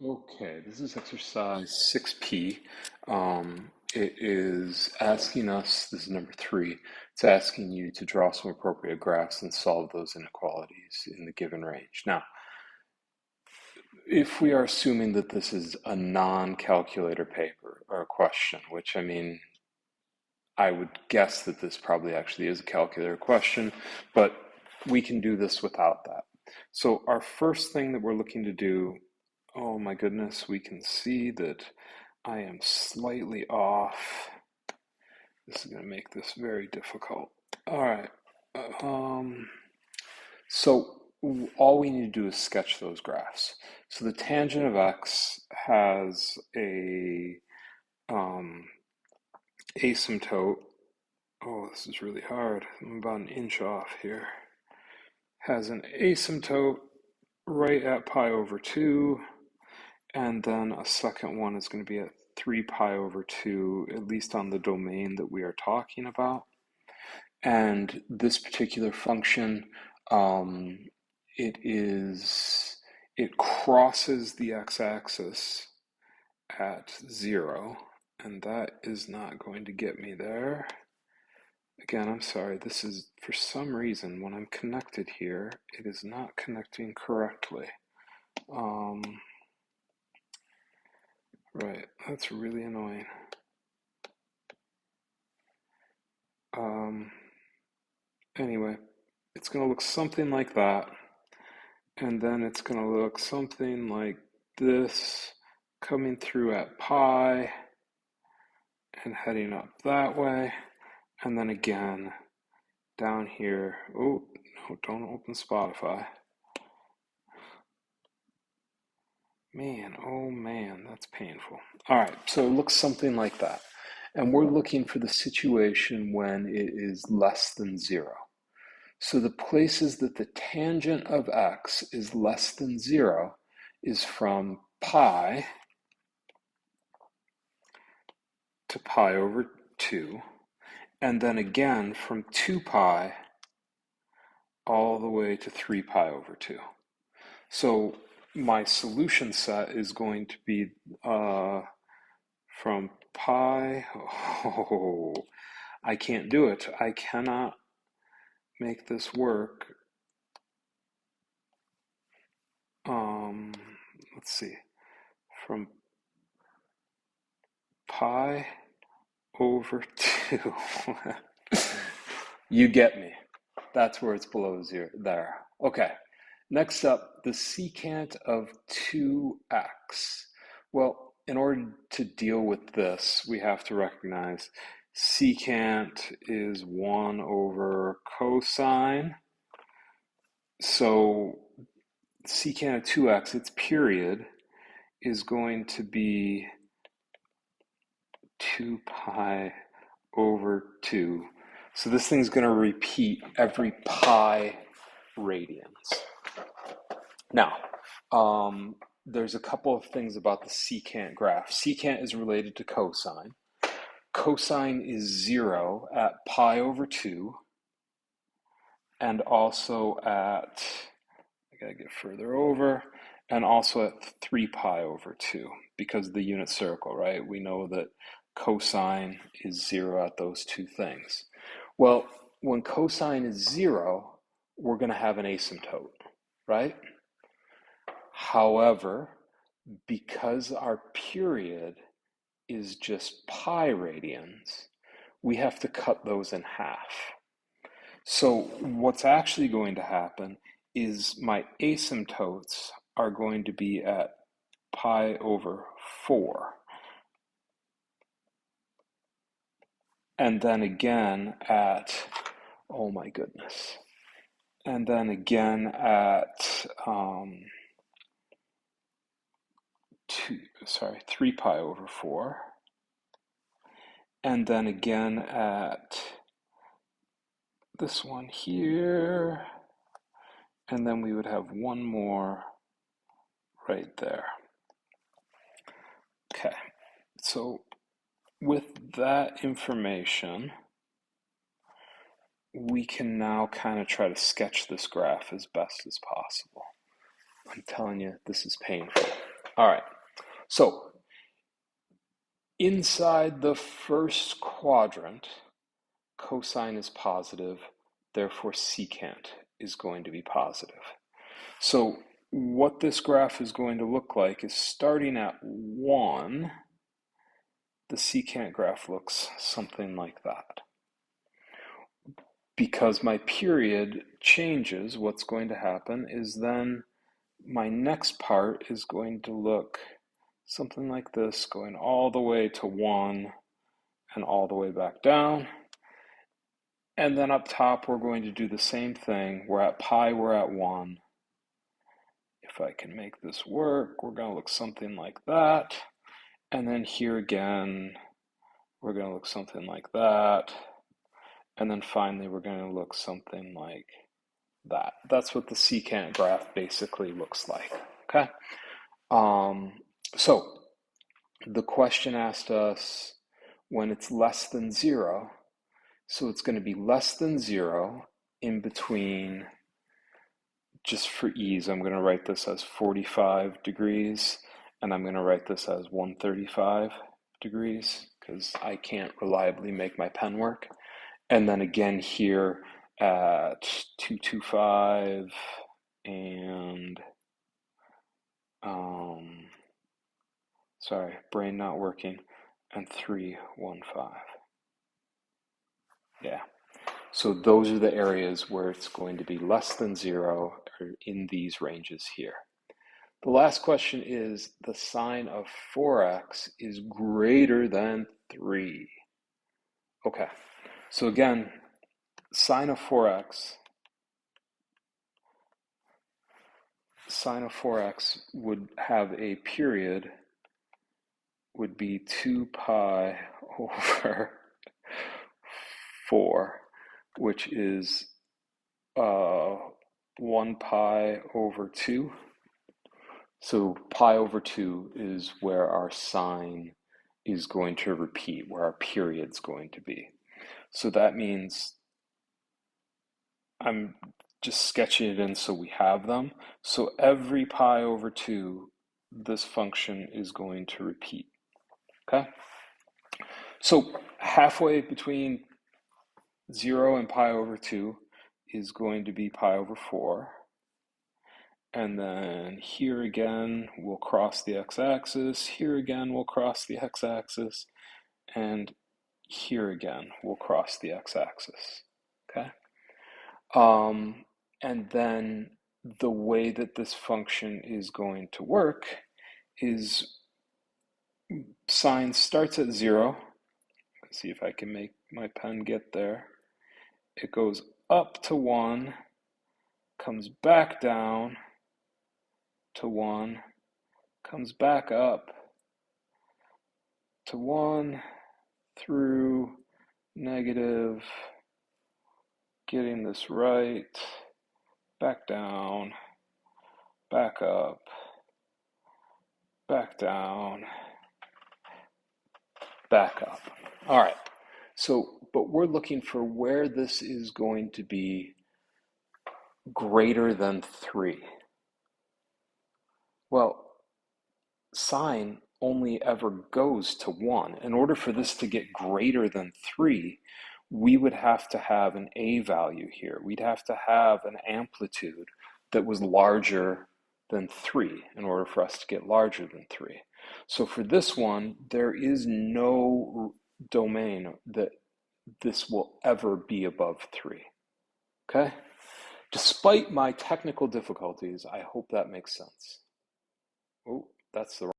Okay, this is exercise 6P. It is asking us, this is number 3, it's asking you to draw some appropriate graphs and solve those inequalities in the given range. Now, if we are assuming that this is a non-calculator paper or a question, which I mean, I would guess that this probably actually is a calculator question, but we can do this without that. So our first thing that we're looking to do, oh my goodness, we can see that I am slightly off. This is going to make this very difficult. All right. So all we need to do is sketch those graphs. So the tangent of x has a asymptote. Oh, this is really hard. I'm about an inch off here. Has an asymptote right at pi over 2, and then a second one is going to be at 3 pi over 2, at least on the domain that we are talking about. And this particular function, it crosses the x-axis at 0, and that is not going to get me there. Again, I'm sorry, this is, for some reason, when I'm connected here, it is not connecting correctly. Right, that's really annoying. Anyway, it's going to look something like that, and then it's going to look something like this, coming through at pi, and heading up that way, and then again, down here, oh, no, don't open Spotify. Man, oh man, that's painful. All right, so it looks something like that. And we're looking for the situation when it is less than 0. So the places that the tangent of x is less than 0 is from pi to pi over 2, and then again from 2 pi all the way to 3 pi over 2. So my solution set is going to be from pi, oh, I can't do it. I cannot make this work. Let's see, from pi over 2. You get me. That's where it's below 0 there. Okay. Next up, the secant of 2x. Well, in order to deal with this, we have to recognize secant is 1 over cosine. So secant of 2x, its period, is going to be 2 pi over 2. So this thing's going to repeat every pi radians. Now, there's a couple of things about the secant graph. Secant is related to cosine. Cosine is 0 at pi over 2, and also at, I gotta get further over, and also at 3 pi over 2, because of the unit circle, right? We know that cosine is 0 at those two things. Well, when cosine is 0, we're going to have an asymptote, right? However, because our period is just pi radians, we have to cut those in half. So what's actually going to happen is my asymptotes are going to be at pi over 4. And then again at, oh my goodness, and then again at 3 pi over 4, and then again at this one here, and then we would have one more right there. Okay, so with that information, we can now kind of try to sketch this graph as best as possible. I'm telling you, this is painful. All right. So inside the first quadrant, cosine is positive, therefore secant is going to be positive. So what this graph is going to look like is starting at 1, the secant graph looks something like that. Because my period changes, what's going to happen is then my next part is going to look something like this, going all the way to 1 and all the way back down. And then up top, we're going to do the same thing. We're at pi, we're at 1. If I can make this work, we're going to look something like that. And then here again, we're going to look something like that. And then finally, we're going to look something like that. That's what the secant graph basically looks like, okay? So the question asked us when it's less than 0, so it's going to be less than 0 in between, just for ease, I'm going to write this as 45 degrees, and I'm going to write this as 135 degrees, because I can't reliably make my pen work. And then again here at 225 and, sorry, brain not working, and 315. Yeah. So those are the areas where it's going to be less than 0, or in these ranges here. The last question is, the sine of 4x is greater than 3. Okay, so again, sine of 4x would have a period, would be 2 pi over 4, which is 1 pi over 2. So pi over 2 is where our sine is going to repeat, where our period's going to be. So that means I'm just sketching it in so we have them. So every pi over 2, this function is going to repeat, okay? So halfway between 0 and pi over 2 is going to be pi over 4. And then here again, we'll cross the x-axis. Here again, we'll cross the x-axis. And here again, we'll cross the x-axis, okay? And then the way that this function is going to work is sine starts at 0. Let's see if I can make my pen get there. It goes up to 1, comes back down to 1, comes back up to 1, through negative, getting this right, back down, back up, back down, back up. All right, so, but we're looking for where this is going to be greater than 3. Well, sine only ever goes to 1. In order for this to get greater than 3, we would have to have an a value here. We'd have to have an amplitude that was larger than 3 in order for us to get larger than 3. So for this one, there is no domain that this will ever be above 3. Okay? Despite my technical difficulties, I hope that makes sense. Oh, that's the